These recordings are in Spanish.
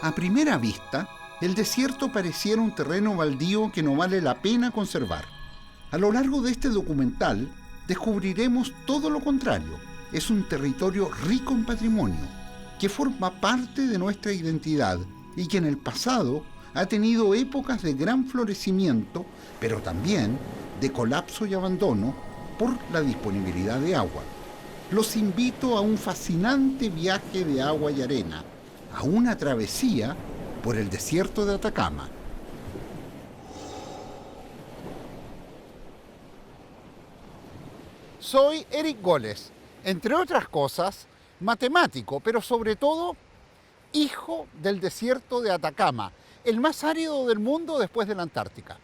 A primera vista, el desierto pareciera un terreno baldío que no vale la pena conservar. A lo largo de este documental, descubriremos todo lo contrario. Es un territorio rico en patrimonio, que forma parte de nuestra identidad y que en el pasado ha tenido épocas de gran florecimiento, pero también de colapso y abandono por la disponibilidad de agua. Los invito a un fascinante viaje de agua y arena, a una travesía por el desierto de Atacama. Soy Eric Goles, entre otras cosas, matemático, pero sobre todo hijo del desierto de Atacama, el más árido del mundo después de la Antártica.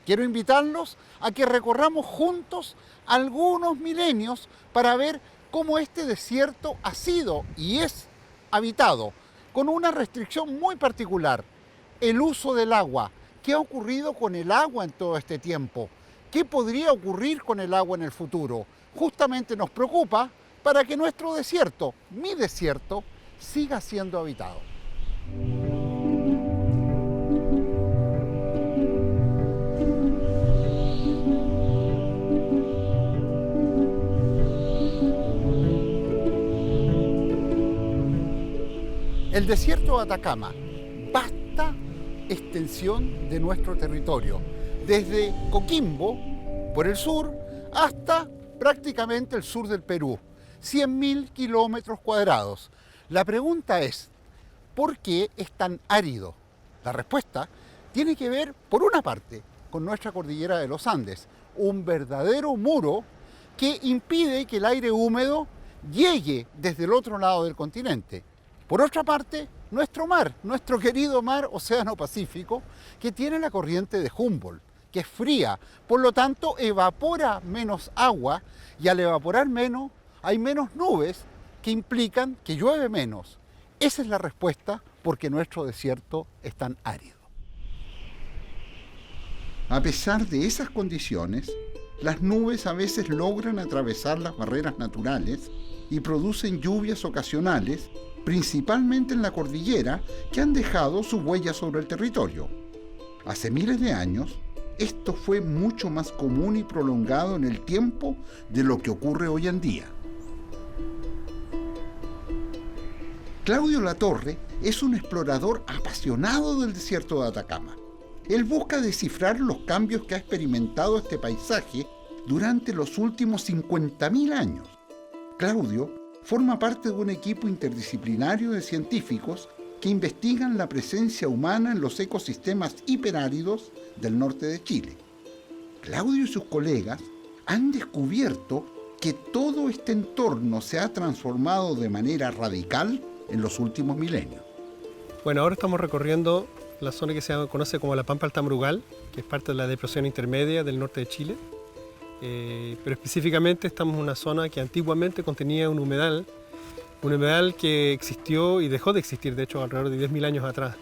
Quiero invitarlos a que recorramos juntos algunos milenios para ver cómo este desierto ha sido y es habitado, con una restricción muy particular: el uso del agua. ¿Qué ha ocurrido con el agua en todo este tiempo? ¿Qué podría ocurrir con el agua en el futuro? Justamente nos preocupa para que nuestro desierto, mi desierto, siga siendo habitado. El desierto de Atacama, vasta extensión de nuestro territorio, desde Coquimbo, por el sur, hasta prácticamente el sur del Perú, 100.000 kilómetros cuadrados. La pregunta es, ¿por qué es tan árido? La respuesta tiene que ver, por una parte, con nuestra cordillera de los Andes, un verdadero muro que impide que el aire húmedo llegue desde el otro lado del continente. Por otra parte, nuestro mar, nuestro querido mar Océano Pacífico, que tiene la corriente de Humboldt, que es fría, por lo tanto evapora menos agua, y al evaporar menos hay menos nubes que implican que llueve menos. Esa es la respuesta por qué nuestro desierto es tan árido. A pesar de esas condiciones, las nubes a veces logran atravesar las barreras naturales y producen lluvias ocasionales, principalmente en la cordillera, que han dejado su huella sobre el territorio. Hace miles de años, esto fue mucho más común y prolongado en el tiempo de lo que ocurre hoy en día. Claudio Latorre es un explorador apasionado del desierto de Atacama. Él busca descifrar los cambios que ha experimentado este paisaje durante los últimos 50.000 años. Claudio forma parte de un equipo interdisciplinario de científicos que investigan la presencia humana en los ecosistemas hiperáridos del norte de Chile. Claudio y sus colegas han descubierto que todo este entorno se ha transformado de manera radical en los últimos milenios. Bueno, ahora estamos recorriendo la zona que se conoce como la Pampa Altamrugal, que es parte de la depresión intermedia del norte de Chile. Pero específicamente estamos en una zona que antiguamente contenía un humedal que existió y dejó de existir, de hecho, alrededor de 10.000 años atrás.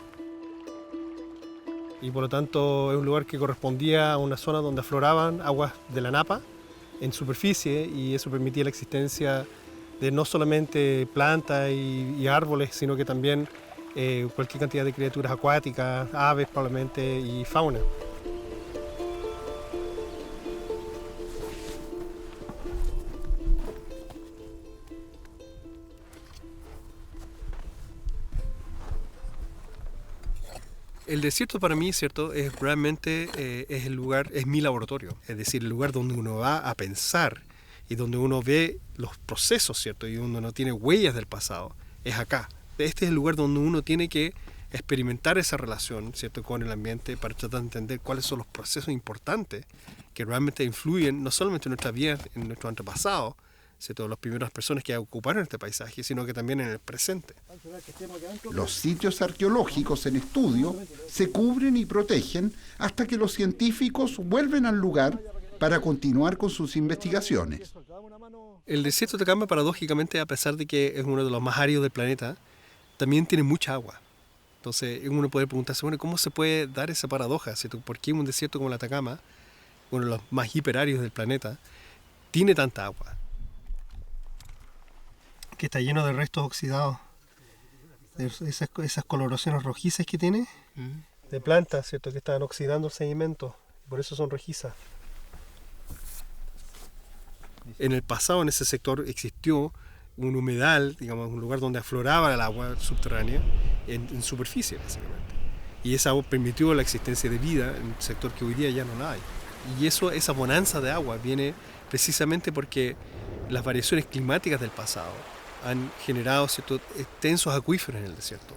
Y por lo tanto es un lugar que correspondía a una zona donde afloraban aguas de la napa en superficie, y eso permitía la existencia de no solamente plantas y árboles, sino que también cualquier cantidad de criaturas acuáticas, aves probablemente, y fauna. El desierto para mí, ¿cierto?, es realmente es el lugar, es mi laboratorio, es decir, el lugar donde uno va a pensar y donde uno ve los procesos, ¿cierto?, y donde uno tiene huellas del pasado, es acá. Este es el lugar donde uno tiene que experimentar esa relación, ¿cierto?, con el ambiente, para tratar de entender cuáles son los procesos importantes que realmente influyen no solamente en nuestra vida, en nuestro antepasado, ¿cierto?, las primeras personas que ocuparon este paisaje, sino que también en el presente. Los sitios arqueológicos en estudio se cubren y protegen hasta que los científicos vuelven al lugar para continuar con sus investigaciones. El desierto de Atacama, paradójicamente, a pesar de que es uno de los más áridos del planeta, también tiene mucha agua. Entonces uno puede preguntarse, bueno, ¿cómo se puede dar esa paradoja, ¿cierto? ¿Por qué un desierto como el Atacama, uno de los más hiperáridos del planeta, tiene tanta agua? Que está lleno de restos oxidados Esas coloraciones rojizas que tiene, de plantas, ¿cierto? Que están oxidando el sedimento, por eso son rojizas. En el pasado, en ese sector, existió un humedal, digamos, un lugar donde afloraba el agua subterránea en superficie, básicamente. Y esa agua permitió la existencia de vida en un sector que hoy día ya no la hay. Y esa bonanza de agua viene precisamente porque las variaciones climáticas del pasado han generado ciertos extensos acuíferos en el desierto.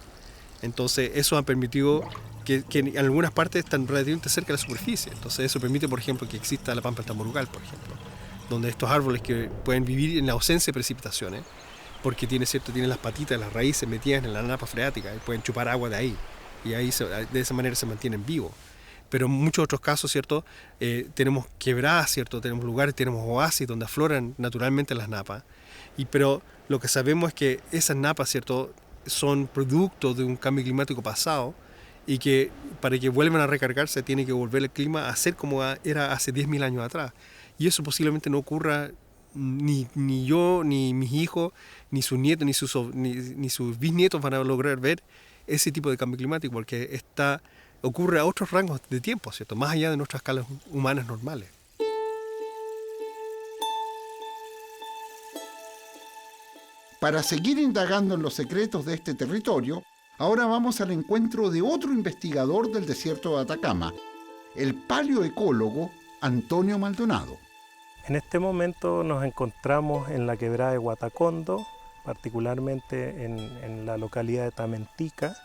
Entonces, eso ha permitido que en algunas partes están relativamente cerca de la superficie. Entonces, eso permite, por ejemplo, que exista la pampa del Tamborugal, por ejemplo, donde estos árboles que pueden vivir en la ausencia de precipitaciones, porque tienen las patitas, las raíces metidas en la napa freática y pueden chupar agua de ahí. Y ahí de esa manera se mantienen vivos. Pero en muchos otros casos, ¿cierto? Tenemos quebradas, ¿cierto? Tenemos lugares, tenemos oasis donde afloran naturalmente las napas. Pero lo que sabemos es que esas napas, ¿cierto?, son producto de un cambio climático pasado y que para que vuelvan a recargarse tiene que volver el clima a ser como era hace 10.000 años atrás. Y eso posiblemente no ocurra ni yo, ni mis hijos, ni sus nietos, ni sus bisnietos van a lograr ver ese tipo de cambio climático porque ocurre a otros rangos de tiempo, ¿cierto? Más allá de nuestras escalas humanas normales. Para seguir indagando en los secretos de este territorio, ahora vamos al encuentro de otro investigador del desierto de Atacama, el paleoecólogo Antonio Maldonado. En este momento nos encontramos en la quebrada de Guatacondo, particularmente en la localidad de Tamentica,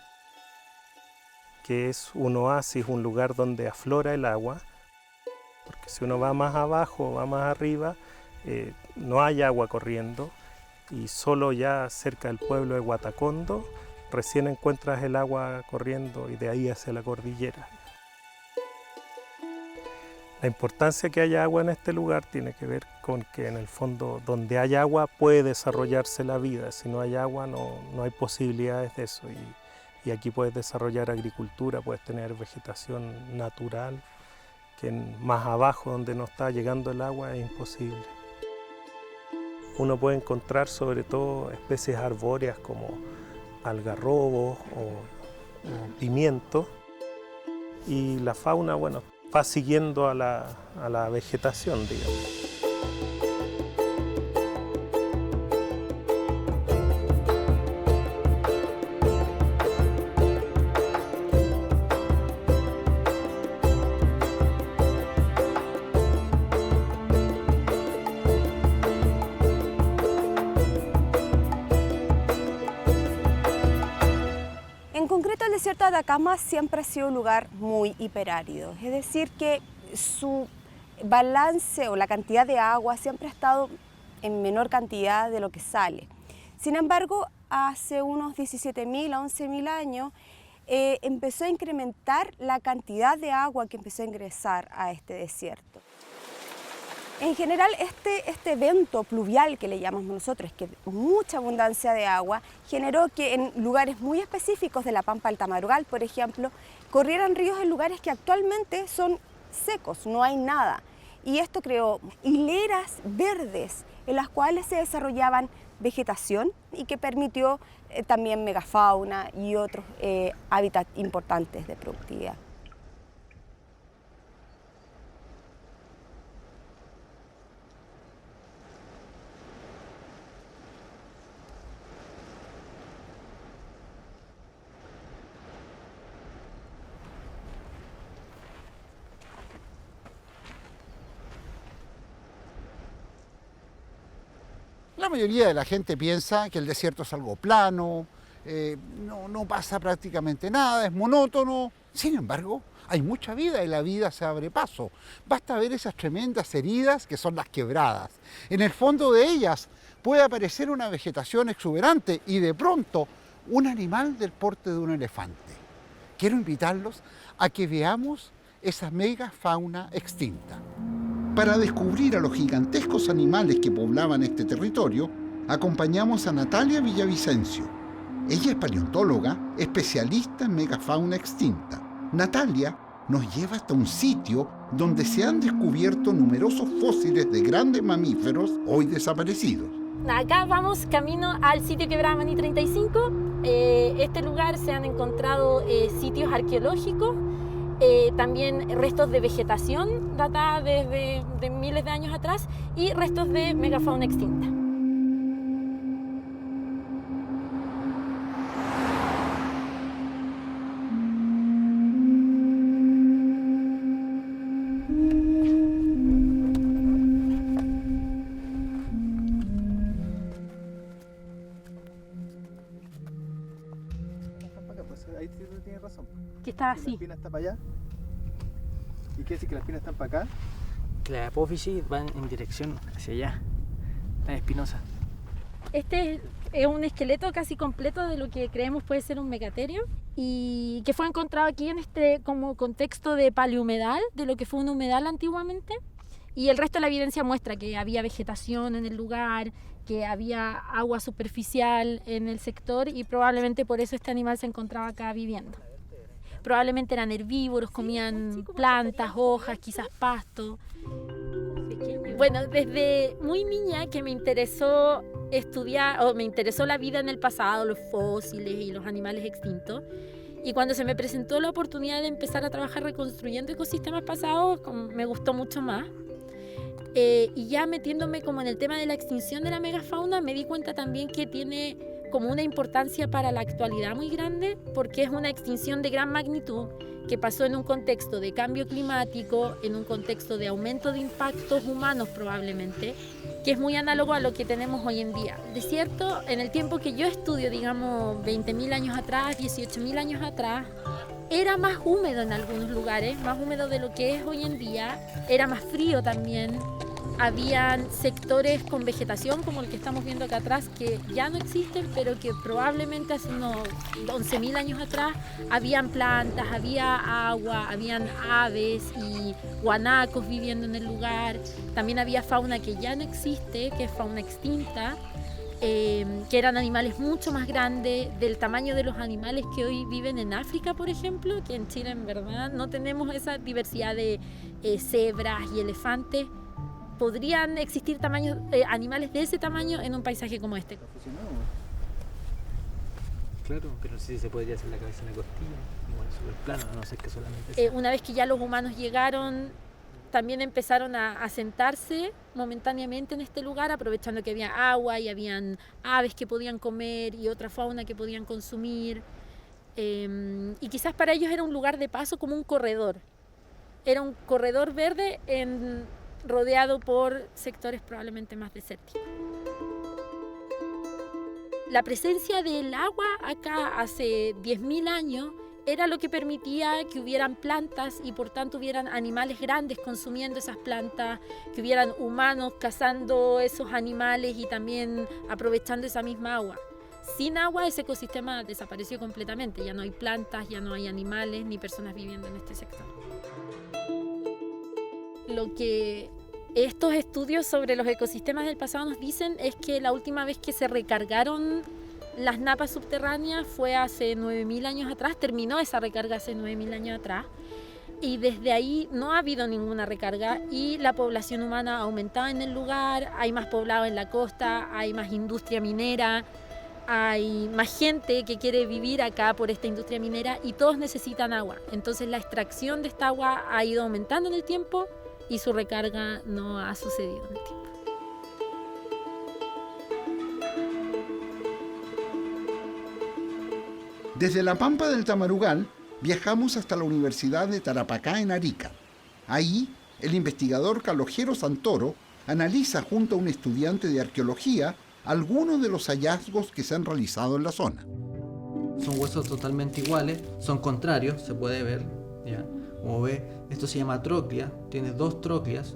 que es un oasis, un lugar donde aflora el agua, porque si uno va más abajo, va más arriba, no hay agua corriendo, y solo ya cerca del pueblo de Guatacondo recién encuentras el agua corriendo y de ahí hacia la cordillera. La importancia que haya agua en este lugar tiene que ver con que en el fondo donde hay agua puede desarrollarse la vida, si no hay agua no hay posibilidades de eso y aquí puedes desarrollar agricultura, puedes tener vegetación natural que más abajo donde no está llegando el agua es imposible. Uno puede encontrar sobre todo especies arbóreas como algarrobos o pimientos y la fauna, bueno, va siguiendo a la vegetación, digamos. En concreto, el desierto de Atacama siempre ha sido un lugar muy hiperárido, es decir, que su balance o la cantidad de agua siempre ha estado en menor cantidad de lo que sale. Sin embargo, hace unos 17.000 a 11.000 años empezó a incrementar la cantidad de agua que empezó a ingresar a este desierto. En general, este evento pluvial que le llamamos nosotros, que mucha abundancia de agua, generó que en lugares muy específicos de la Pampa del Tamborugal, por ejemplo, corrieran ríos en lugares que actualmente son secos, no hay nada. Y esto creó hileras verdes en las cuales se desarrollaban vegetación y que permitió también megafauna y otros hábitats importantes de productividad. La mayoría de la gente piensa que el desierto es algo plano, no pasa prácticamente nada, es monótono. Sin embargo, hay mucha vida y la vida se abre paso. Basta ver esas tremendas heridas que son las quebradas. En el fondo de ellas puede aparecer una vegetación exuberante y de pronto un animal del porte de un elefante. Quiero invitarlos a que veamos esa megafauna extinta. Para descubrir a los gigantescos animales que poblaban este territorio, acompañamos a Natalia Villavicencio. Ella es paleontóloga, especialista en megafauna extinta. Natalia nos lleva hasta un sitio donde se han descubierto numerosos fósiles de grandes mamíferos hoy desaparecidos. Acá vamos camino al sitio Quebrada Maní 35. este lugar se han encontrado sitios arqueológicos, también restos de vegetación datada desde de miles de años atrás y restos de megafauna extinta. Ahí sí tienes razón. Que está La así. espina está para allá. ¿Y quiere decir que las espinas están para acá? Que las apófisis van en dirección hacia allá, tan espinosa. Este es un esqueleto casi completo de lo que creemos puede ser un megaterio y que fue encontrado aquí en este como contexto de paleohumedal, de lo que fue un humedal antiguamente. Y el resto de la evidencia muestra que había vegetación en el lugar, que había agua superficial en el sector y probablemente por eso este animal se encontraba acá viviendo. Probablemente eran herbívoros, comían plantas, hojas, quizás pasto. Bueno, desde muy niña que me interesó estudiar, o me interesó la vida en el pasado, los fósiles y los animales extintos. Y cuando se me presentó la oportunidad de empezar a trabajar reconstruyendo ecosistemas pasados, me gustó mucho más. Y ya metiéndome como en el tema de la extinción de la megafauna, me di cuenta también que tiene como una importancia para la actualidad muy grande, porque es una extinción de gran magnitud que pasó en un contexto de cambio climático, en un contexto de aumento de impactos humanos probablemente, que es muy análogo a lo que tenemos hoy en día. De cierto, en el tiempo que yo estudio, digamos 20.000 años atrás, 18.000 años atrás, era más húmedo en algunos lugares, más húmedo de lo que es hoy en día, era más frío también. Habían sectores con vegetación como el que estamos viendo acá atrás que ya no existen, pero que probablemente hace unos 11.000 años atrás habían plantas, había agua, habían aves y guanacos viviendo en el lugar. También había fauna que ya no existe, que es fauna extinta, que eran animales mucho más grandes, del tamaño de los animales que hoy viven en África, por ejemplo, que en Chile en verdad no tenemos esa diversidad de cebras y elefantes. Podrían existir animales de ese tamaño en un paisaje como este. Claro, pero no sé si se podría hacer la cabeza en la costilla, igual súper plano, a no ser que solamente... Una vez que ya los humanos llegaron, también empezaron a asentarse momentáneamente en este lugar, aprovechando que había agua y habían aves que podían comer y otra fauna que podían consumir. Y quizás para ellos era un lugar de paso como un corredor. Era un corredor verde rodeado por sectores probablemente más desérticos. La presencia del agua acá hace 10.000 años era lo que permitía que hubieran plantas y por tanto hubieran animales grandes consumiendo esas plantas, que hubieran humanos cazando esos animales y también aprovechando esa misma agua. Sin agua ese ecosistema desapareció completamente, ya no hay plantas, ya no hay animales ni personas viviendo en este sector. Lo que estos estudios sobre los ecosistemas del pasado nos dicen es que la última vez que se recargaron las napas subterráneas fue hace 9.000 años atrás, terminó esa recarga hace 9.000 años atrás y desde ahí no ha habido ninguna recarga y la población humana ha aumentado en el lugar, hay más poblado en la costa, hay más industria minera, hay más gente que quiere vivir acá por esta industria minera y todos necesitan agua. Entonces la extracción de esta agua ha ido aumentando en el tiempo y su recarga no ha sucedido en el tiempo. Desde la Pampa del Tamarugal viajamos hasta la Universidad de Tarapacá en Arica. Ahí, el investigador Calogero Santoro analiza junto a un estudiante de arqueología algunos de los hallazgos que se han realizado en la zona. Son huesos totalmente iguales, son contrarios, se puede ver, ¿ya? Como ve, esto se llama tróclea, tiene dos trócleas.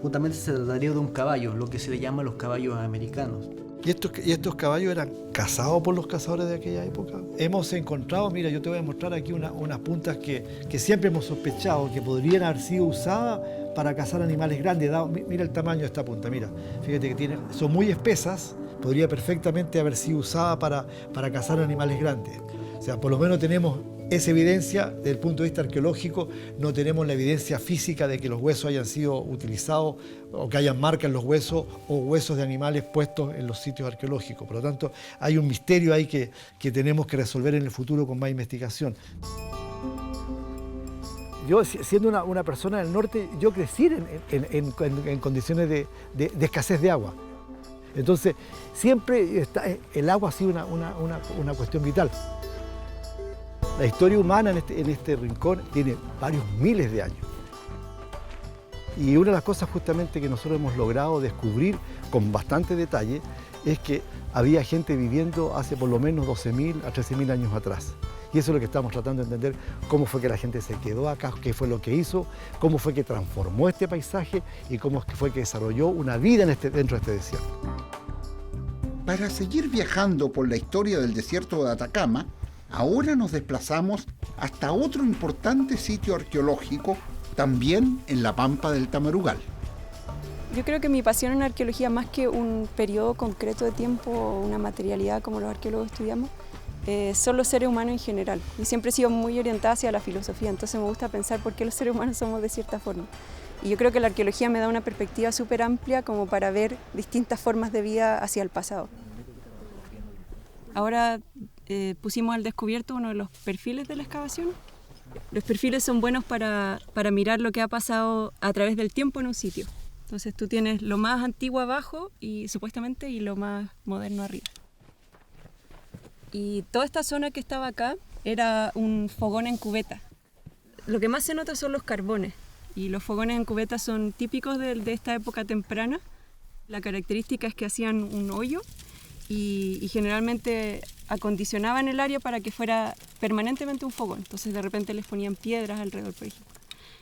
Justamente se trataría de un caballo, lo que se le llama los caballos americanos. ¿Y estos caballos eran cazados por los cazadores de aquella época? Hemos encontrado, mira, yo te voy a mostrar aquí unas puntas que siempre hemos sospechado que podrían haber sido usadas para cazar animales grandes. Mira el tamaño de esta punta, mira. Fíjate que son muy espesas, podría perfectamente haber sido usada para cazar animales grandes. O sea, por lo menos tenemos Es evidencia, desde el punto de vista arqueológico, no tenemos la evidencia física de que los huesos hayan sido utilizados o que hayan marcas en los huesos o huesos de animales puestos en los sitios arqueológicos. Por lo tanto, hay un misterio ahí que tenemos que resolver en el futuro con más investigación. Yo, siendo una persona del norte, yo crecí en condiciones de escasez de agua. Entonces, siempre el agua ha sido una cuestión vital. La historia humana en este rincón tiene varios miles de años. Y una de las cosas justamente que nosotros hemos logrado descubrir con bastante detalle es que había gente viviendo hace por lo menos 12.000 a 13.000 años atrás. Y eso es lo que estamos tratando de entender, cómo fue que la gente se quedó acá, qué fue lo que hizo, cómo fue que transformó este paisaje y cómo fue que desarrolló una vida dentro de este desierto. Para seguir viajando por la historia del desierto de Atacama, ahora nos desplazamos hasta otro importante sitio arqueológico, también en la Pampa del Tamarugal. Yo creo que mi pasión en arqueología, más que un periodo concreto de tiempo o una materialidad como los arqueólogos estudiamos, son los seres humanos en general. Y siempre he sido muy orientada hacia la filosofía, entonces me gusta pensar por qué los seres humanos somos de cierta forma. Y yo creo que la arqueología me da una perspectiva súper amplia como para ver distintas formas de vida hacia el pasado. Ahora pusimos al descubierto uno de los perfiles de la excavación. Los perfiles son buenos para mirar lo que ha pasado a través del tiempo en un sitio. Entonces tú tienes lo más antiguo abajo y supuestamente y lo más moderno arriba. Y toda esta zona que estaba acá era un fogón en cubeta. Lo que más se nota son los carbones, y los fogones en cubeta son típicos de esta época temprana. La característica es que hacían un hoyo y generalmente acondicionaban el área para que fuera permanentemente un fogón. Entonces de repente les ponían piedras alrededor, por ejemplo.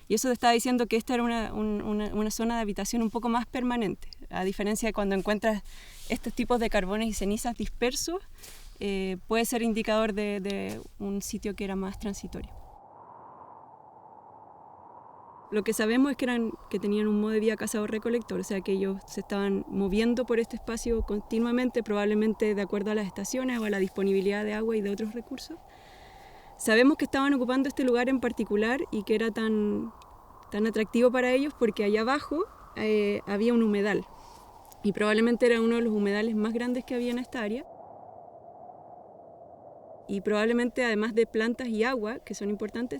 Y eso te estaba diciendo que esta era una zona de habitación un poco más permanente, a diferencia de cuando encuentras estos tipos de carbones y cenizas dispersos. Puede ser indicador de un sitio que era más transitorio. Lo que sabemos es que tenían un modo de vida cazador-recolector, o sea que ellos se estaban moviendo por este espacio continuamente, probablemente de acuerdo a las estaciones o a la disponibilidad de agua y de otros recursos. Sabemos que estaban ocupando este lugar en particular y que era tan atractivo para ellos porque allá abajo había un humedal, y probablemente era uno de los humedales más grandes que había en esta área. Y probablemente, además de plantas y agua, que son importantes,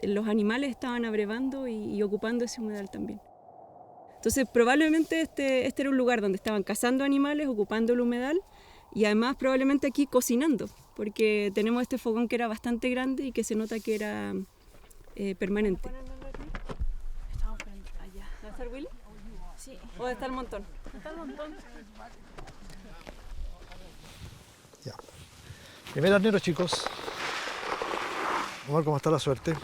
los animales estaban abrevando y ocupando ese humedal también. Entonces, probablemente este era un lugar donde estaban cazando animales, ocupando el humedal, y además probablemente aquí cocinando, porque tenemos este fogón que era bastante grande y que se nota que era permanente. Estamos allá. ¿Va a estar Willy? Sí. ¿O está el montón? Está el montón. Ya. Primer arnero, chicos. Vamos a ver cómo está la suerte.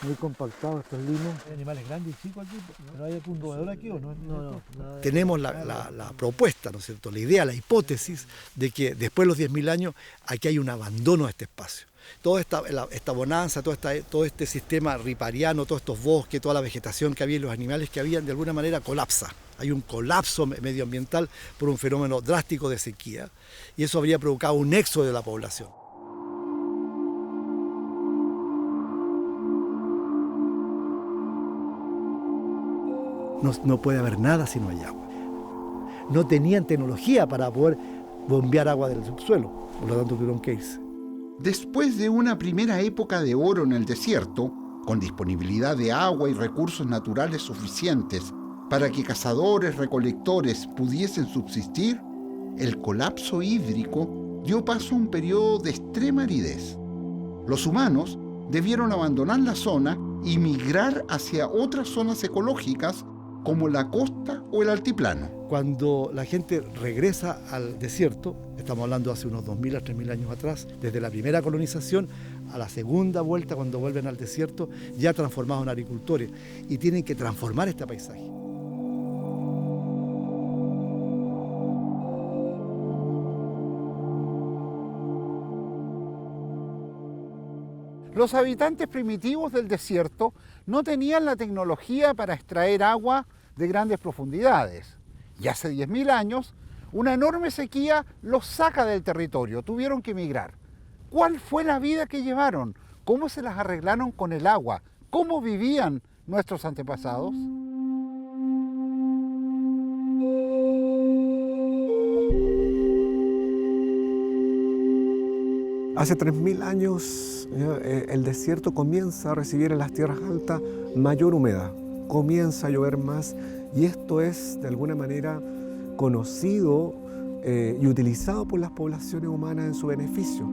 Muy compactados estos limos. ¿Hay animales grandes y chicos aquí? ¿No hay algún roedor aquí o no? No. Tenemos la propuesta, ¿no es cierto? La idea, la hipótesis de que después de los 10.000 años aquí hay un abandono de este espacio. Toda esta bonanza, todo este sistema ripariano, todos estos bosques, toda la vegetación que había y los animales que habían, de alguna manera colapsa. Hay un colapso medioambiental por un fenómeno drástico de sequía, y eso habría provocado un éxodo de la población. No puede haber nada si no hay agua. No tenían tecnología para poder bombear agua del subsuelo, por lo tanto tuvieron que irse. Después de una primera época de oro en el desierto, con disponibilidad de agua y recursos naturales suficientes para que cazadores, recolectores pudiesen subsistir, el colapso hídrico dio paso a un periodo de extrema aridez. Los humanos debieron abandonar la zona y migrar hacia otras zonas ecológicas como la costa o el altiplano. Cuando la gente regresa al desierto, estamos hablando hace unos 2.000 a 3.000 años atrás, desde la primera colonización a la segunda vuelta, cuando vuelven al desierto, ya transformados en agricultores, y tienen que transformar este paisaje. Los habitantes primitivos del desierto no tenían la tecnología para extraer agua de grandes profundidades. Y hace 10.000 años, Una enorme sequía los saca del territorio, tuvieron que emigrar. ¿Cuál fue la vida que llevaron? ¿Cómo se las arreglaron con el agua? ¿Cómo vivían nuestros antepasados? Hace 3000 años el desierto comienza a recibir en las tierras altas mayor humedad, comienza a llover más y esto es de alguna manera conocido y utilizado por las poblaciones humanas en su beneficio.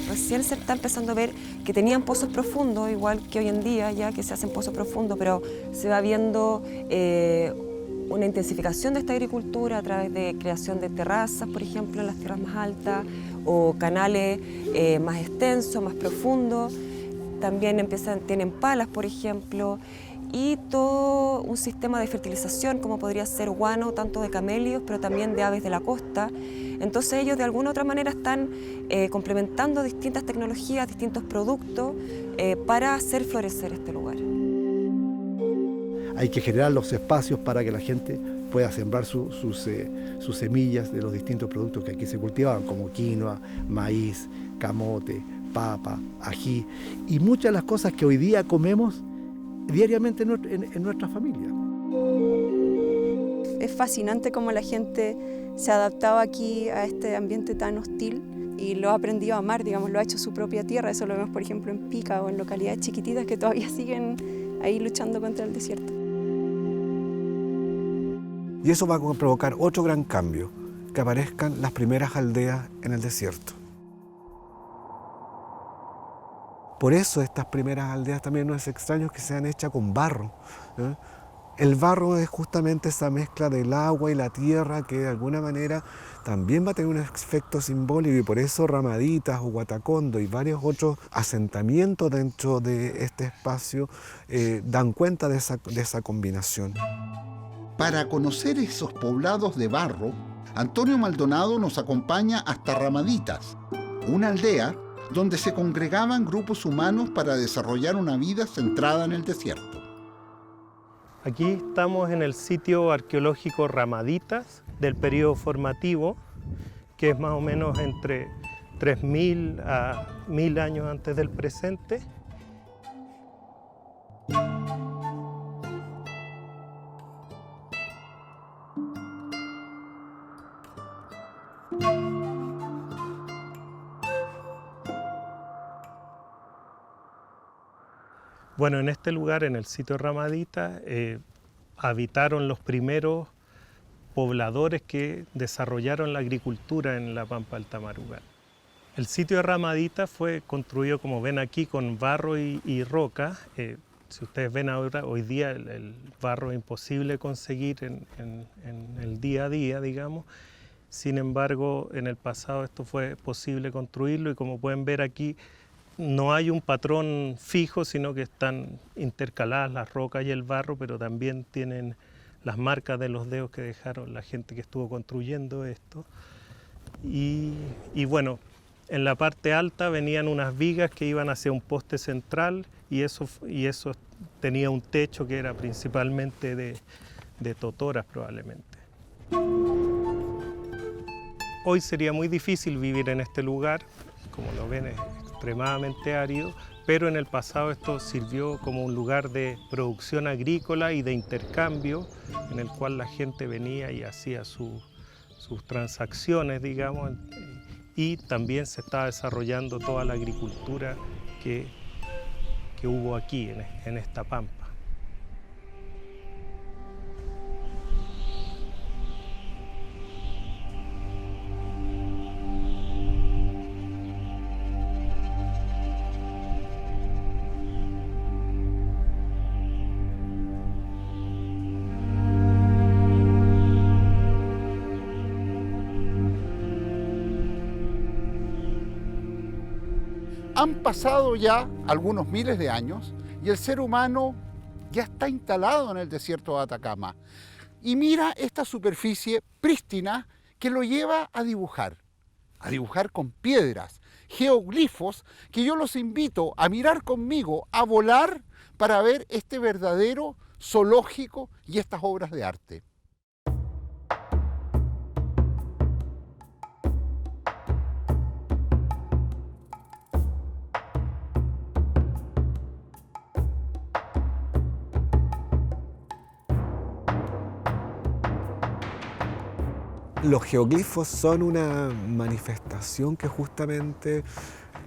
Recién se está empezando a ver que tenían pozos profundos, igual que hoy en día ya que se hacen pozos profundos, pero se va viendo una intensificación de esta agricultura a través de creación de terrazas, por ejemplo, en las tierras más altas, o canales más extensos, más profundos. También tienen palas, por ejemplo, y todo un sistema de fertilización, como podría ser guano, tanto de camelios, pero también de aves de la costa. Entonces ellos de alguna u otra manera están complementando distintas tecnologías, distintos productos para hacer florecer este lugar. Hay que generar los espacios para que la gente pueda sembrar sus semillas de los distintos productos que aquí se cultivaban, como quinoa, maíz, camote, papa, ají y muchas de las cosas que hoy día comemos diariamente en nuestra familia. Es fascinante cómo la gente se adaptaba aquí a este ambiente tan hostil y lo ha aprendido a amar, digamos, lo ha hecho su propia tierra. Eso lo vemos, por ejemplo, en Pica o en localidades chiquititas que todavía siguen ahí luchando contra el desierto. Y eso va a provocar otro gran cambio, que aparezcan las primeras aldeas en el desierto. Por eso estas primeras aldeas también no es extraño que sean hechas con barro. El barro es justamente esa mezcla del agua y la tierra que de alguna manera también va a tener un efecto simbólico y por eso Ramaditas o Guatacondo y varios otros asentamientos dentro de este espacio dan cuenta de esa combinación. Para conocer esos poblados de barro, Antonio Maldonado nos acompaña hasta Ramaditas, una aldea donde se congregaban grupos humanos para desarrollar una vida centrada en el desierto. Aquí estamos en el sitio arqueológico Ramaditas del periodo formativo, que es más o menos entre 3000 a 1000 años antes del presente. Bueno, en este lugar, en el sitio Ramadita, habitaron los primeros pobladores que desarrollaron la agricultura en la Pampa del Tamarugal. El sitio de Ramadita fue construido, como ven aquí, con barro y roca. Si ustedes ven ahora, hoy día el barro es imposible conseguir en el día a día, digamos. Sin embargo, en el pasado esto fue posible construirlo y como pueden ver aquí, no hay un patrón fijo, sino que están intercaladas las rocas y el barro, pero también tienen las marcas de los dedos que dejaron la gente que estuvo construyendo esto. Y bueno, en la parte alta venían unas vigas que iban hacia un poste central y eso tenía un techo que era principalmente de totoras probablemente. Hoy sería muy difícil vivir en este lugar, como lo ven es extremadamente árido, pero en el pasado esto sirvió como un lugar de producción agrícola y de intercambio en el cual la gente venía y hacía sus transacciones, digamos, y también se estaba desarrollando toda la agricultura que hubo aquí en esta pampa. Han pasado ya algunos miles de años y el ser humano ya está instalado en el desierto de Atacama. Y mira esta superficie prístina que lo lleva a dibujar con piedras, geoglifos, que yo los invito a mirar conmigo, a volar para ver este verdadero zoológico y estas obras de arte. Los geoglifos son una manifestación que justamente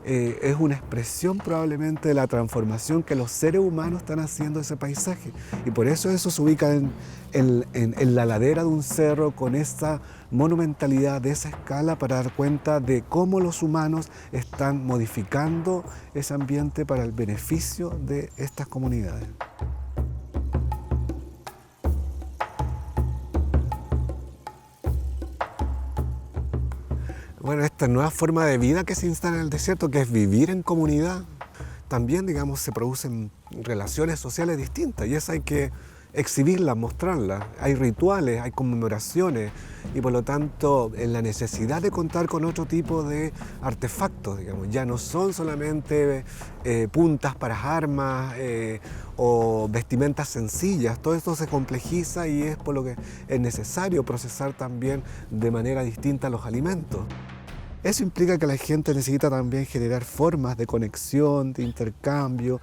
es una expresión probablemente de la transformación que los seres humanos están haciendo a ese paisaje. Y por eso se ubica en la ladera de un cerro con esa monumentalidad de esa escala para dar cuenta de cómo los humanos están modificando ese ambiente para el beneficio de estas comunidades. Bueno, esta nueva forma de vida que se instala en el desierto, que es vivir en comunidad, también, digamos, se producen relaciones sociales distintas y eso hay que exhibirlas, mostrarlas. Hay rituales, hay conmemoraciones y por lo tanto en la necesidad de contar con otro tipo de artefactos, digamos. Ya no son solamente puntas para armas o vestimentas sencillas, todo esto se complejiza y es por lo que es necesario procesar también de manera distinta los alimentos. Eso implica que la gente necesita también generar formas de conexión, de intercambio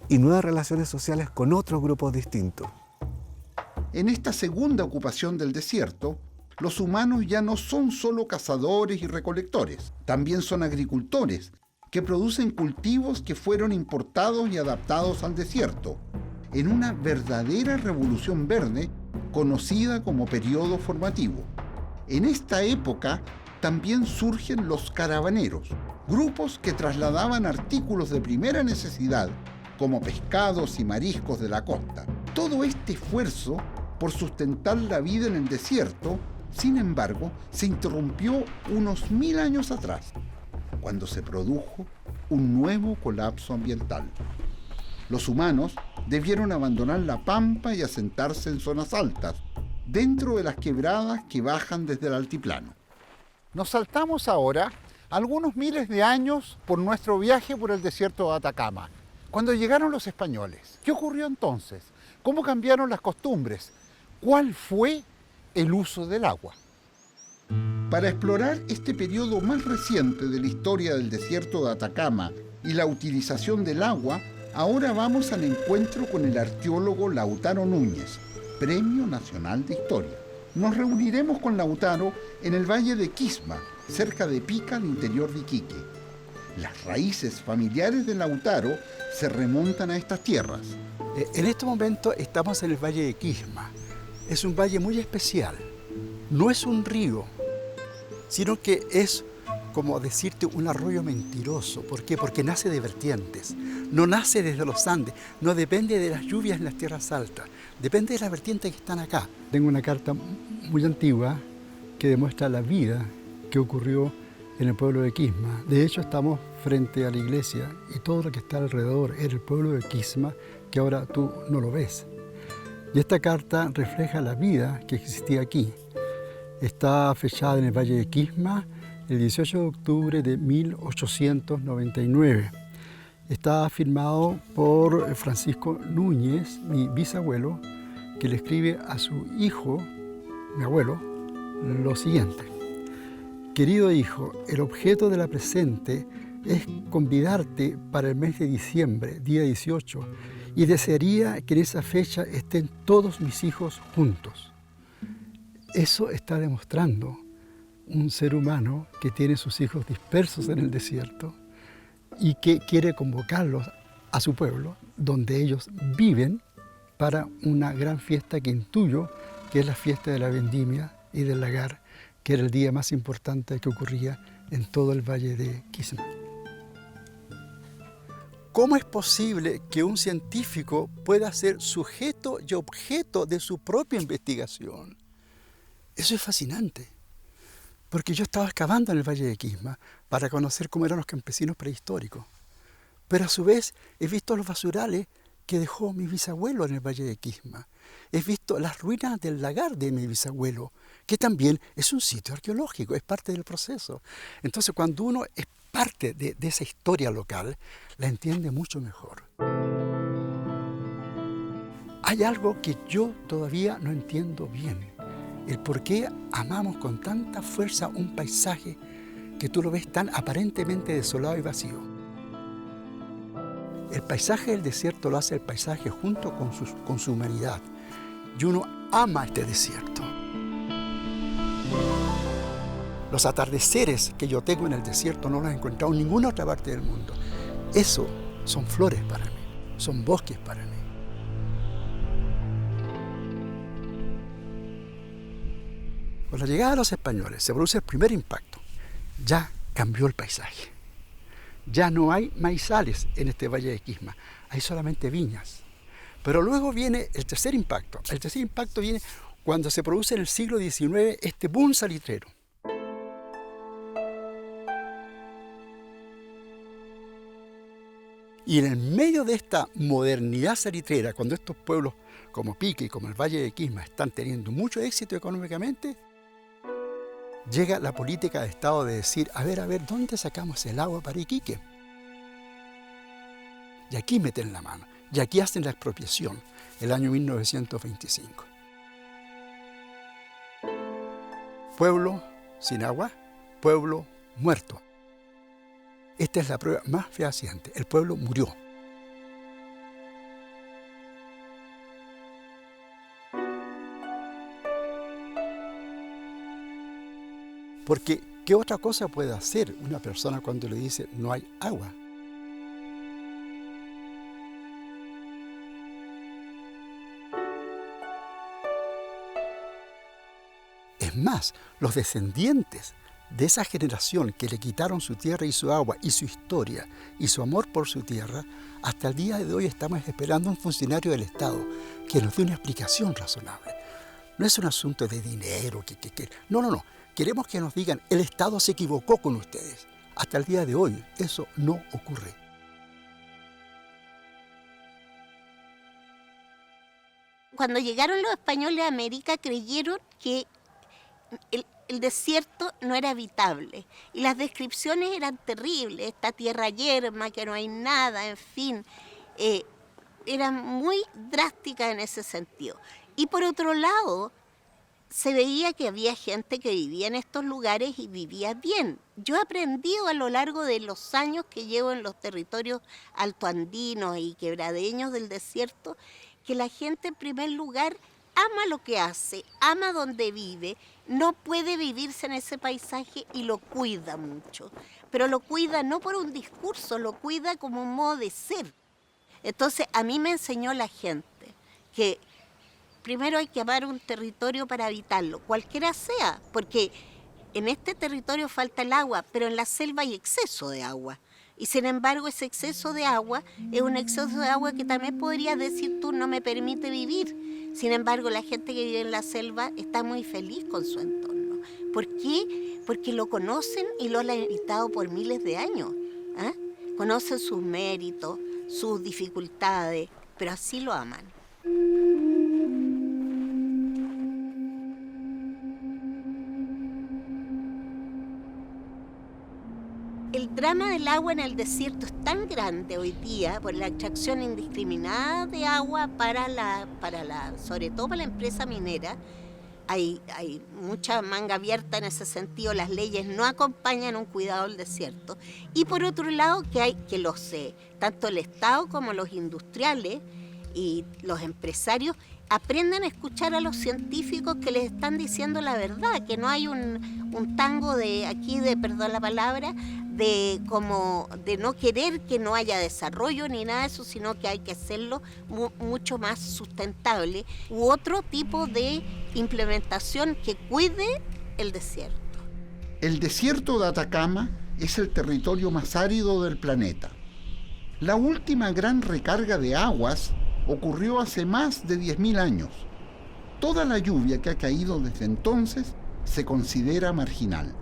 y nuevas relaciones sociales con otros grupos distintos. En esta segunda ocupación del desierto, los humanos ya no son solo cazadores y recolectores, también son agricultores que producen cultivos que fueron importados y adaptados al desierto, en una verdadera revolución verde conocida como periodo formativo. En esta época también surgen los caravaneros, grupos que trasladaban artículos de primera necesidad, como pescados y mariscos de la costa. Todo este esfuerzo por sustentar la vida en el desierto, sin embargo, se interrumpió unos 1000 años atrás, cuando se produjo un nuevo colapso ambiental. Los humanos debieron abandonar la pampa y asentarse en zonas altas, dentro de las quebradas que bajan desde el altiplano. Nos saltamos ahora algunos miles de años por nuestro viaje por el desierto de Atacama. Cuando llegaron los españoles, ¿qué ocurrió entonces? ¿Cómo cambiaron las costumbres? ¿Cuál fue el uso del agua? Para explorar este periodo más reciente de la historia del desierto de Atacama y la utilización del agua, ahora vamos al encuentro con el arqueólogo Lautaro Núñez, Premio Nacional de Historia. Nos reuniremos con Lautaro en el valle de Quisma, cerca de Pica, al interior de Iquique. Las raíces familiares de Lautaro se remontan a estas tierras. En este momento estamos en el valle de Quisma. Es un valle muy especial. No es un río, sino que es, como decirte, un arroyo mentiroso. ¿Por qué? Porque nace de vertientes. No nace desde los Andes, no depende de las lluvias en las tierras altas, depende de las vertientes que están acá. Tengo una carta muy antigua que demuestra la vida que ocurrió en el pueblo de Quisma. De hecho, estamos frente a la iglesia y todo lo que está alrededor era el pueblo de Quisma, que ahora tú no lo ves. Y esta carta refleja la vida que existía aquí. Está fechada en el valle de Quisma el 18 de octubre de 1899. Está firmado por Francisco Núñez, mi bisabuelo, que le escribe a su hijo, mi abuelo, lo siguiente. Querido hijo, el objeto de la presente es convidarte para el mes de diciembre, día 18, y desearía que en esa fecha estén todos mis hijos juntos. Eso está demostrando un ser humano que tiene sus hijos dispersos en el desierto y que quiere convocarlos a su pueblo, donde ellos viven, para una gran fiesta que intuyo que es la fiesta de la vendimia y del lagar, que era el día más importante que ocurría en todo el valle de Quisma. ¿Cómo es posible que un científico pueda ser sujeto y objeto de su propia investigación? Eso es fascinante, porque yo estaba excavando en el valle de Quisma para conocer cómo eran los campesinos prehistóricos, pero a su vez he visto los basurales que dejó mi bisabuelo en el valle de Quisma. He visto las ruinas del lagar de mi bisabuelo, que también es un sitio arqueológico, es parte del proceso. Entonces, cuando uno es parte de esa historia local, la entiende mucho mejor. Hay algo que yo todavía no entiendo bien, el por qué amamos con tanta fuerza un paisaje que tú lo ves tan aparentemente desolado y vacío. El paisaje del desierto lo hace el paisaje junto con su humanidad. Y uno ama este desierto. Los atardeceres que yo tengo en el desierto no los he encontrado en ninguna otra parte del mundo. Eso son flores para mí, son bosques para mí. Con la llegada de los españoles se produce el primer impacto. Ya cambió el paisaje. Ya no hay maizales en este valle de Quisma, hay solamente viñas. Pero luego viene el tercer impacto. El tercer impacto viene cuando se produce en el siglo XIX este boom salitrero. Y en el medio de esta modernidad salitrera, cuando estos pueblos como Pique y como el Valle de Quisma están teniendo mucho éxito económicamente, llega la política de Estado de decir, a ver, ¿dónde sacamos el agua para Iquique? Y aquí meten la mano, y aquí hacen la expropiación, el año 1925. Pueblo sin agua, pueblo muerto. Esta es la prueba más fehaciente, el pueblo murió. Porque, ¿qué otra cosa puede hacer una persona cuando le dice no hay agua? Es más, los descendientes de esa generación que le quitaron su tierra y su agua y su historia y su amor por su tierra, hasta el día de hoy estamos esperando un funcionario del Estado que nos dé una explicación razonable. No es un asunto de dinero, no. Queremos que nos digan, el Estado se equivocó con ustedes. Hasta el día de hoy eso no ocurre. Cuando llegaron los españoles a América creyeron que el desierto no era habitable y las descripciones eran terribles, esta tierra yerma, que no hay nada, en fin, eran muy drásticas en ese sentido. Y por otro lado, se veía que había gente que vivía en estos lugares y vivía bien. Yo he aprendido a lo largo de los años que llevo en los territorios altoandinos y quebradeños del desierto, que la gente en primer lugar ama lo que hace, ama donde vive, no puede vivirse en ese paisaje y lo cuida mucho. Pero lo cuida no por un discurso, lo cuida como un modo de ser. Entonces a mí me enseñó la gente que primero hay que amar un territorio para habitarlo, cualquiera sea, porque en este territorio falta el agua, pero en la selva hay exceso de agua. Y sin embargo, ese exceso de agua es un exceso de agua que también podrías decir tú no me permite vivir. Sin embargo, la gente que vive en la selva está muy feliz con su entorno. ¿Por qué? Porque lo conocen y lo han habitado por miles de años. Conocen sus méritos, sus dificultades, pero así lo aman. El drama del agua en el desierto es tan grande hoy día por la extracción indiscriminada de agua sobre todo para la empresa minera. Hay mucha manga abierta en ese sentido, las leyes no acompañan un cuidado del desierto. Y por otro lado, tanto el Estado como los industriales y los empresarios aprendan a escuchar a los científicos que les están diciendo la verdad, que no hay un tango perdón la palabra, de no querer que no haya desarrollo ni nada de eso, sino que hay que hacerlo mucho más sustentable u otro tipo de implementación que cuide el desierto. El desierto de Atacama es el territorio más árido del planeta. La última gran recarga de aguas ocurrió hace más de 10.000 años. Toda la lluvia que ha caído desde entonces se considera marginal.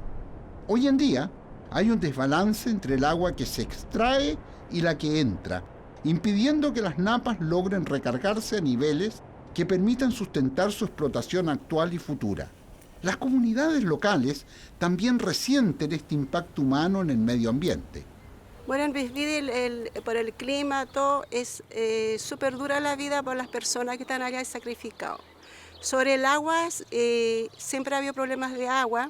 Hoy en día hay un desbalance entre el agua que se extrae y la que entra, impidiendo que las napas logren recargarse a niveles que permitan sustentar su explotación actual y futura. Las comunidades locales también resienten este impacto humano en el medio ambiente. Bueno, en Bisbee por el clima, todo es súper dura la vida por las personas que están allá sacrificadas. Sobre el agua, siempre ha habido problemas de agua.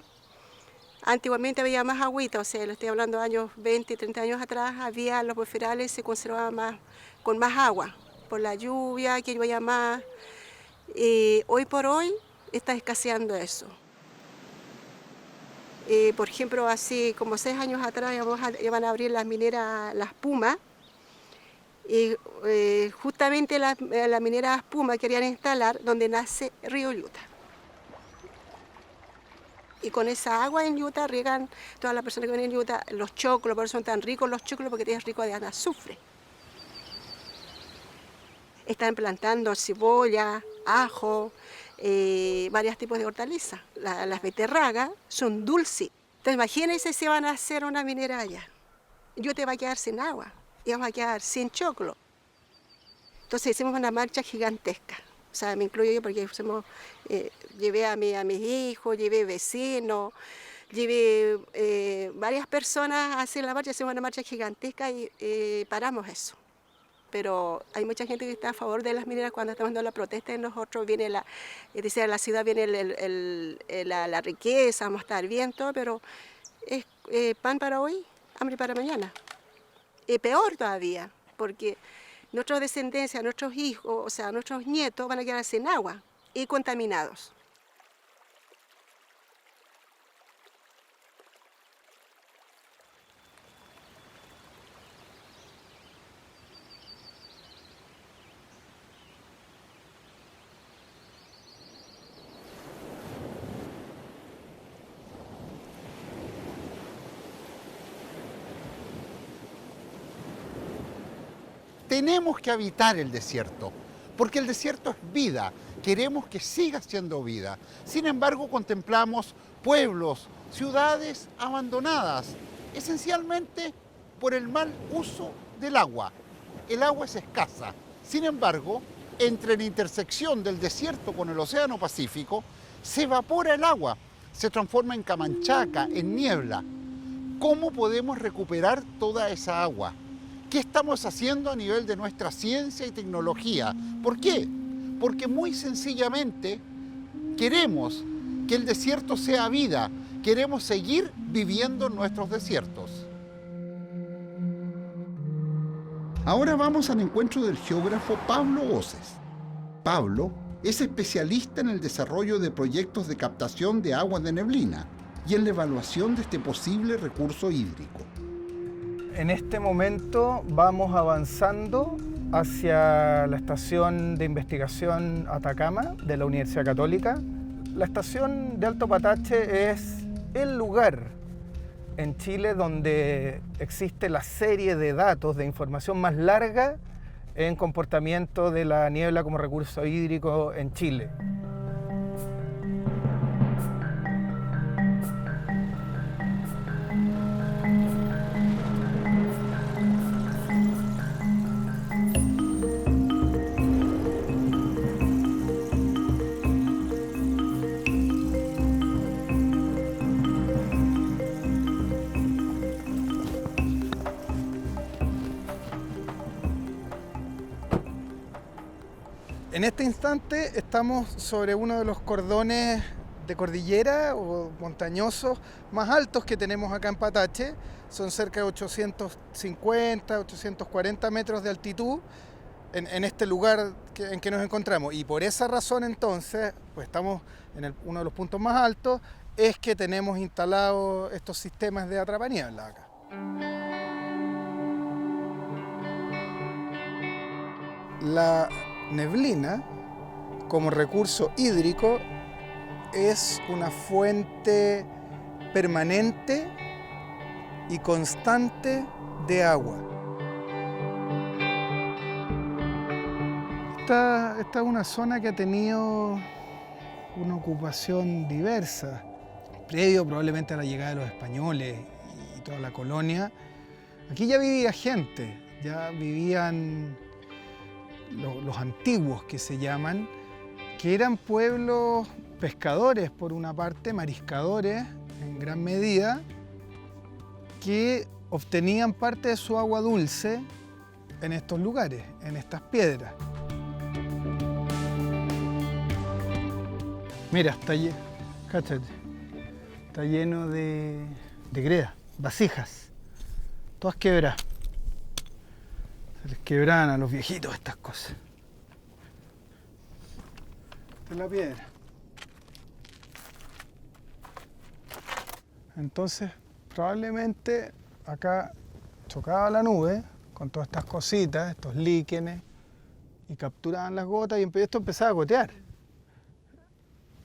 Antiguamente había más agüita, o sea, lo estoy hablando de años 20, 30 años atrás, los bofedales se conservaban con más agua, por la lluvia, que llovía más. Hoy por hoy está escaseando eso. Por ejemplo, hace como 6 años atrás iban a abrir las mineras Las Pumas. Justamente la minera Las Pumas querían instalar donde nace Río Yuta. Y con esa agua en Yuta riegan todas las personas que vienen en Yuta los choclos, por eso son tan ricos los choclos, porque es rico de azufre. Están plantando cebolla, ajo, varios tipos de hortalizas. Las beterragas son dulces. Entonces imagínense si van a hacer una minera allá. Yuta va a quedar sin agua y vamos a quedar sin choclo. Entonces hicimos una marcha gigantesca. O sea, me incluyo yo porque llevé a mis hijos, llevé vecinos, llevé varias personas a hacer la marcha, hicimos una marcha gigantesca y paramos eso. Pero hay mucha gente que está a favor de las mineras cuando estamos dando la protesta y nosotros viene la ciudad viene la riqueza, vamos a estar bien, todo, pero es pan para hoy, hambre para mañana. Peor todavía, porque nuestra descendencia, nuestros hijos, o sea, nuestros nietos van a quedar sin agua y contaminados. Tenemos que habitar el desierto, porque el desierto es vida, queremos que siga siendo vida. Sin embargo, contemplamos pueblos, ciudades abandonadas, esencialmente por el mal uso del agua. El agua es escasa. Sin embargo, entre la intersección del desierto con el Océano Pacífico, se evapora el agua, se transforma en camanchaca, en niebla. ¿Cómo podemos recuperar toda esa agua? ¿Qué estamos haciendo a nivel de nuestra ciencia y tecnología? ¿Por qué? Porque muy sencillamente queremos que el desierto sea vida, queremos seguir viviendo en nuestros desiertos. Ahora vamos al encuentro del geógrafo Pablo Hoces. Pablo es especialista en el desarrollo de proyectos de captación de agua de neblina y en la evaluación de este posible recurso hídrico. En este momento vamos avanzando hacia la estación de investigación Atacama de la Universidad Católica. La estación de Alto Patache es el lugar en Chile donde existe la serie de datos de información más larga en comportamiento de la niebla como recurso hídrico en Chile. En este instante estamos sobre uno de los cordones de cordillera o montañosos más altos que tenemos acá en Patache. Son cerca de 850, 840 metros de altitud en este lugar en que nos encontramos. Y por esa razón entonces, pues estamos en uno de los puntos más altos, es que tenemos instalados estos sistemas de atrapaniebla acá. La neblina, como recurso hídrico, es una fuente permanente y constante de agua. Esta es una zona que ha tenido una ocupación diversa, previo probablemente a la llegada de los españoles y toda la colonia. Aquí ya vivía gente, ya vivían los antiguos que se llaman, que eran pueblos pescadores por una parte, mariscadores en gran medida, que obtenían parte de su agua dulce en estos lugares, en estas piedras. Mira, cáchate, está lleno de greda, vasijas, todas quebradas. Se les quebraban a los viejitos estas cosas. Esta es la piedra. Entonces, probablemente acá chocaba la nube con todas estas cositas, estos líquenes, y capturaban las gotas y esto empezaba a gotear.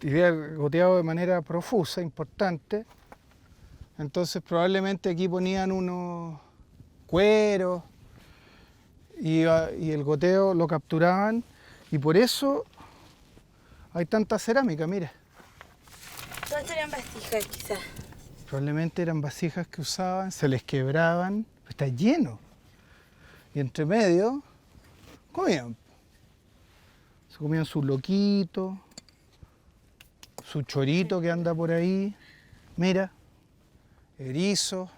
Y había goteado de manera profusa, importante. Entonces probablemente aquí ponían unos cueros y el goteo lo capturaban, y por eso hay tanta cerámica, mira. ¿Dónde eran vasijas quizás? Probablemente eran vasijas que usaban, se les quebraban, está lleno. Y entre medio comían. Se comían su loquito, su chorito que anda por ahí, mira, erizo.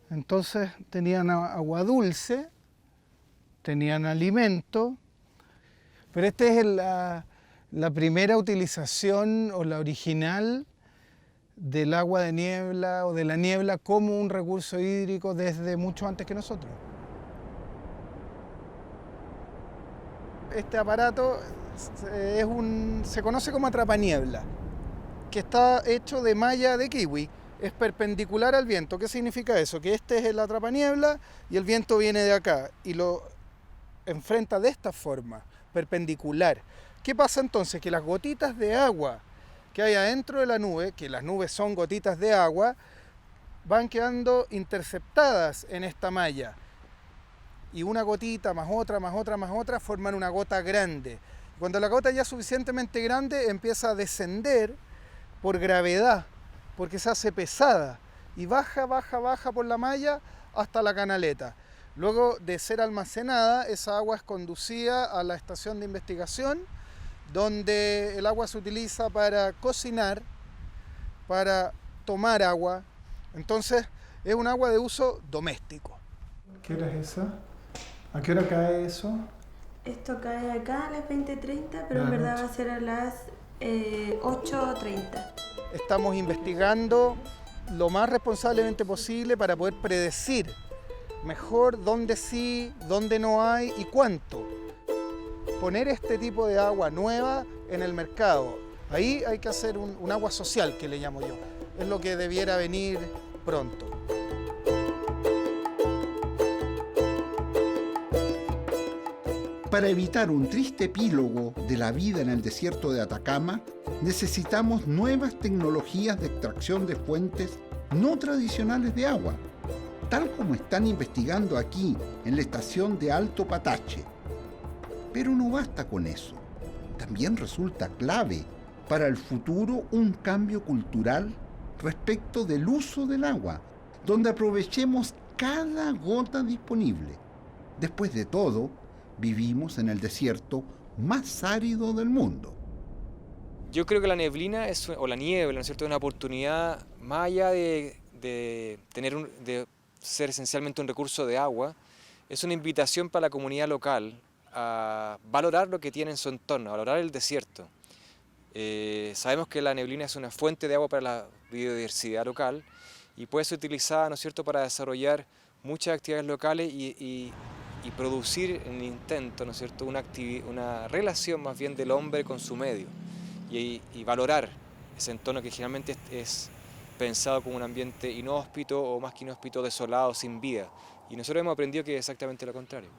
Entonces tenían agua dulce, tenían alimento, pero esta es la primera utilización o la original del agua de niebla o de la niebla como un recurso hídrico desde mucho antes que nosotros. Este aparato se conoce como atrapaniebla, que está hecho de malla de kiwi. Es perpendicular al viento. ¿Qué significa eso? Que este es el atrapaniebla y el viento viene de acá y lo enfrenta de esta forma, perpendicular. ¿Qué pasa entonces? Que las gotitas de agua que hay adentro de la nube, que las nubes son gotitas de agua, van quedando interceptadas en esta malla. Y una gotita más otra, más otra, más otra, forman una gota grande. Cuando la gota ya es suficientemente grande, empieza a descender por gravedad, porque se hace pesada, y baja, baja, baja por la malla hasta la canaleta. Luego de ser almacenada, esa agua es conducida a la estación de investigación, donde el agua se utiliza para cocinar, para tomar agua. Entonces, es un agua de uso doméstico. ¿Qué hora es esa? ¿A qué hora cae eso? Esto cae acá a las 20:30, pero en verdad va a ser a las 8:30. Estamos investigando lo más responsablemente posible para poder predecir mejor dónde sí, dónde no hay y cuánto. Poner este tipo de agua nueva en el mercado. Ahí hay que hacer un agua social, que le llamo yo. Es lo que debiera venir pronto. Para evitar un triste epílogo de la vida en el desierto de Atacama, necesitamos nuevas tecnologías de extracción de fuentes no tradicionales de agua, tal como están investigando aquí en la estación de Alto Patache. Pero no basta con eso. También resulta clave para el futuro un cambio cultural respecto del uso del agua, donde aprovechemos cada gota disponible. Después de todo, vivimos en el desierto más árido del mundo. Yo creo que la neblina o la niebla, ¿no es cierto?, es una oportunidad más allá de ser esencialmente un recurso de agua, es una invitación para la comunidad local a valorar lo que tiene en su entorno, a valorar el desierto. Sabemos que la neblina es una fuente de agua para la biodiversidad local y puede ser utilizada, ¿no es cierto?, para desarrollar muchas actividades locales y producir en el intento, ¿no es cierto?, una relación más bien del hombre con su medio y valorar ese entorno que generalmente es pensado como un ambiente inhóspito o más que inhóspito, desolado, sin vida. Y nosotros hemos aprendido que es exactamente lo contrario.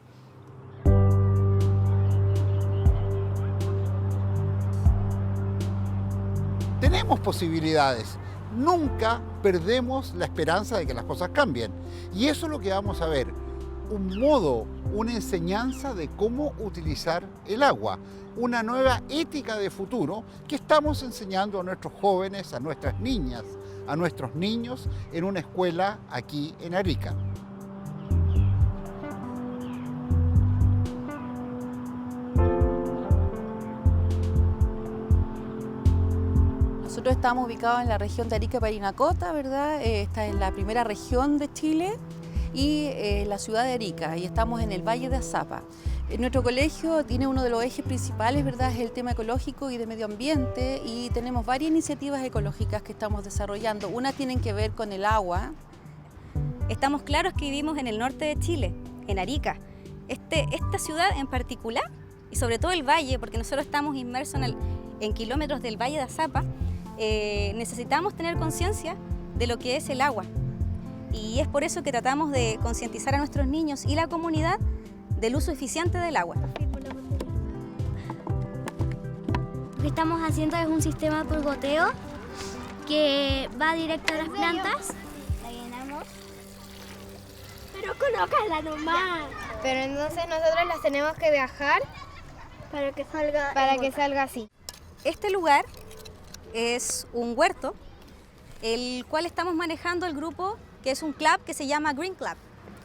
Tenemos posibilidades. Nunca perdemos la esperanza de que las cosas cambien. Y eso es lo que vamos a ver. Un modo, una enseñanza de cómo utilizar el agua. Una nueva ética de futuro que estamos enseñando a nuestros jóvenes, a nuestras niñas, a nuestros niños en una escuela aquí en Arica. Nosotros estamos ubicados en la región de Arica-Parinacota, ¿verdad? Esta es la primera región de Chile y la ciudad de Arica, y estamos en el Valle de Azapa. Nuestro colegio tiene uno de los ejes principales, ¿verdad?, es el tema ecológico y de medio ambiente, y tenemos varias iniciativas ecológicas que estamos desarrollando. Unas tienen que ver con el agua. Estamos claros que vivimos en el norte de Chile, en Arica. Esta ciudad en particular, y sobre todo el valle, porque nosotros estamos inmersos en kilómetros del Valle de Azapa, necesitamos tener conciencia de lo que es el agua. Y es por eso que tratamos de concientizar a nuestros niños y la comunidad del uso eficiente del agua. Lo que estamos haciendo es un sistema por goteo que va directo a las plantas. La llenamos. Pero colócala nomás. Pero entonces nosotros las tenemos que viajar para que salga así. Este lugar es un huerto, el cual estamos manejando el grupo, que es un club que se llama Green Club,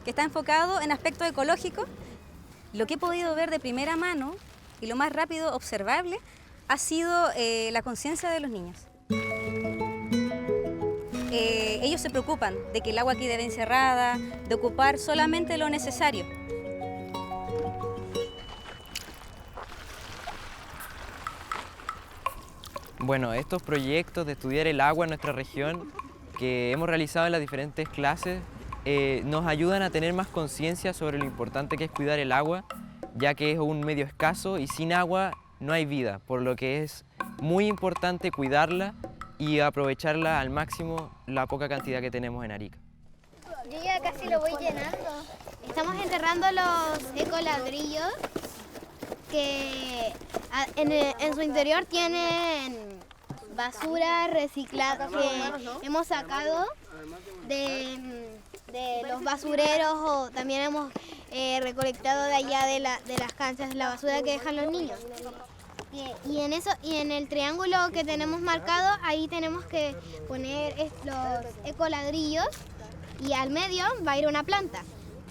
que está enfocado en aspectos ecológicos. Lo que he podido ver de primera mano y lo más rápido observable ha sido la conciencia de los niños. Ellos se preocupan de que el agua quede encerrada, de ocupar solamente lo necesario. Bueno, estos proyectos de estudiar el agua en nuestra región que hemos realizado en las diferentes clases nos ayudan a tener más conciencia sobre lo importante que es cuidar el agua, ya que es un medio escaso y sin agua no hay vida, por lo que es muy importante cuidarla y aprovecharla al máximo la poca cantidad que tenemos en Arica. Yo ya casi lo voy llenando. Estamos enterrando los ecoladrillos que en su interior tienen basura reciclada que hemos sacado de los basureros, o también hemos recolectado de allá de las canchas la basura que dejan los niños. Y en el triángulo que tenemos marcado, ahí tenemos que poner los ecoladrillos y al medio va a ir una planta,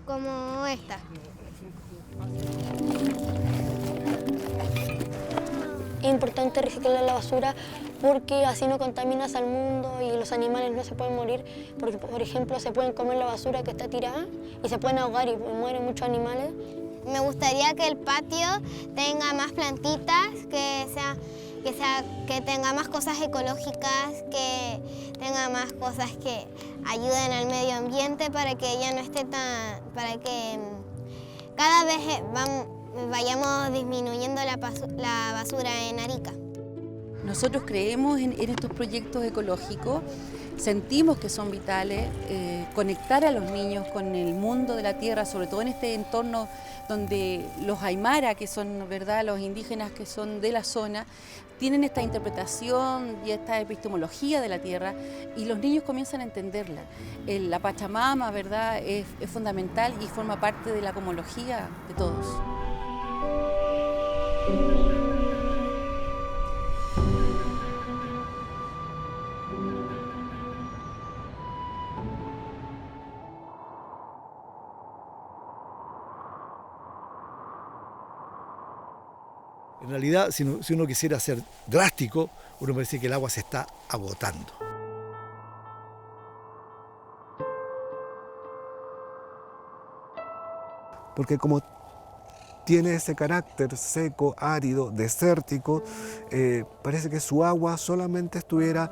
como esta. Es importante reciclar la basura porque así no contaminas al mundo y los animales no se pueden morir, porque por ejemplo se pueden comer la basura que está tirada y se pueden ahogar y mueren muchos animales. Me gustaría que el patio tenga más plantitas, que tenga más cosas ecológicas, que tenga más cosas que ayuden al medio ambiente para que ella no esté para que cada vez vayamos disminuyendo la basura en Arica. Nosotros creemos en estos proyectos ecológicos, sentimos que son vitales, conectar a los niños con el mundo de la tierra, sobre todo en este entorno donde los aymara, que son, ¿verdad?, los indígenas que son de la zona, tienen esta interpretación y esta epistemología de la tierra y los niños comienzan a entenderla. La Pachamama, ¿verdad?, es fundamental y forma parte de la cosmología de todos. En realidad, si uno quisiera ser drástico, uno puede decir que el agua se está agotando. Porque como tiene ese carácter seco, árido, desértico, parece que su agua solamente fuera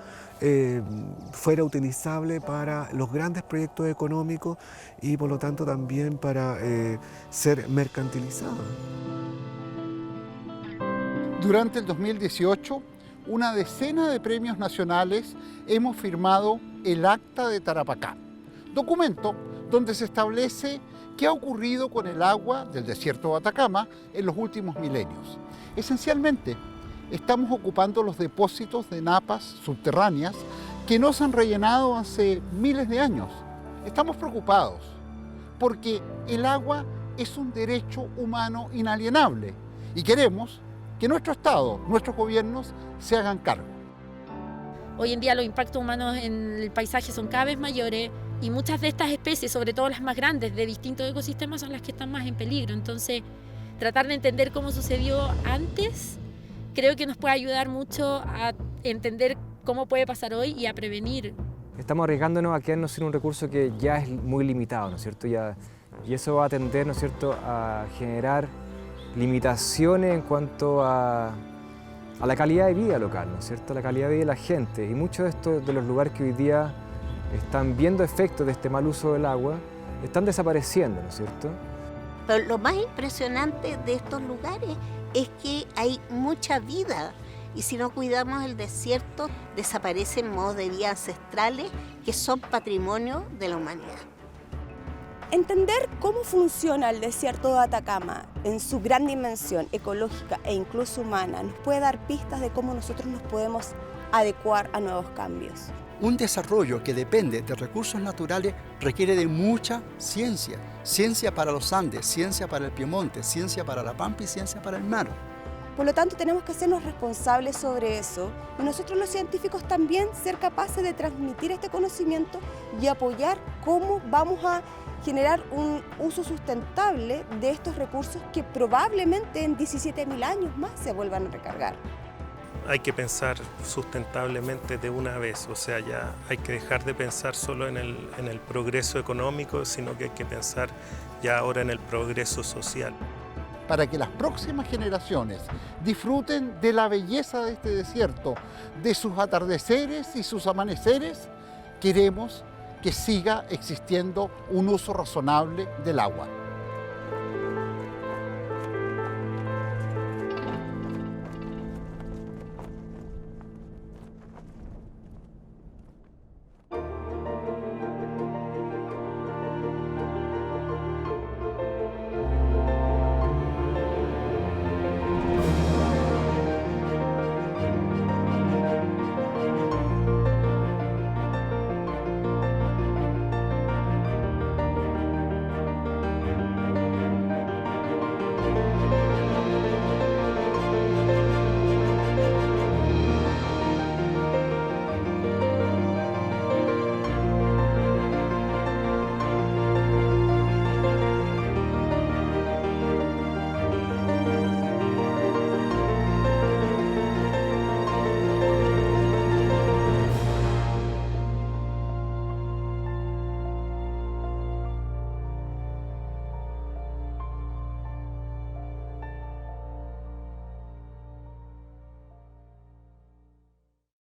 utilizable para los grandes proyectos económicos y por lo tanto también para ser mercantilizada. Durante el 2018, una decena de premios nacionales hemos firmado el Acta de Tarapacá, documento donde se establece qué ha ocurrido con el agua del desierto de Atacama en los últimos milenios. Esencialmente, estamos ocupando los depósitos de napas subterráneas que no se han rellenado hace miles de años. Estamos preocupados porque el agua es un derecho humano inalienable y queremos que nuestro Estado, nuestros gobiernos se hagan cargo. Hoy en día los impactos humanos en el paisaje son cada vez mayores y muchas de estas especies, sobre todo las más grandes de distintos ecosistemas, son las que están más en peligro. Entonces, tratar de entender cómo sucedió antes, creo que nos puede ayudar mucho a entender cómo puede pasar hoy y a prevenir. Estamos arriesgándonos a quedarnos sin un recurso que ya es muy limitado, ¿no es cierto? Y eso va a tender, ¿no es cierto?, a generar limitaciones en cuanto a la calidad de vida local, ¿no es cierto?, la calidad de vida de la gente. Y muchos de los lugares que hoy día están viendo efectos de este mal uso del agua están desapareciendo, ¿no es cierto? Pero lo más impresionante de estos lugares es que hay mucha vida Y si no cuidamos el desierto, desaparecen modos de vida ancestrales que son patrimonio de la humanidad. Entender cómo funciona el desierto de Atacama en su gran dimensión ecológica e incluso humana nos puede dar pistas de cómo nosotros nos podemos adecuar a nuevos cambios. Un desarrollo que depende de recursos naturales requiere de mucha ciencia. Ciencia para los Andes, ciencia para el Piemonte, ciencia para la Pampa y ciencia para el mar. Por lo tanto, tenemos que hacernos responsables sobre eso y nosotros los científicos también ser capaces de transmitir este conocimiento y apoyar cómo vamos a generar un uso sustentable de estos recursos que probablemente en 17.000 años más se vuelvan a recargar. Hay que pensar sustentablemente de una vez, o sea, ya hay que dejar de pensar solo en el progreso económico, sino que hay que pensar ya ahora en el progreso social. Para que las próximas generaciones disfruten de la belleza de este desierto, de sus atardeceres y sus amaneceres, queremos que siga existiendo un uso razonable del agua.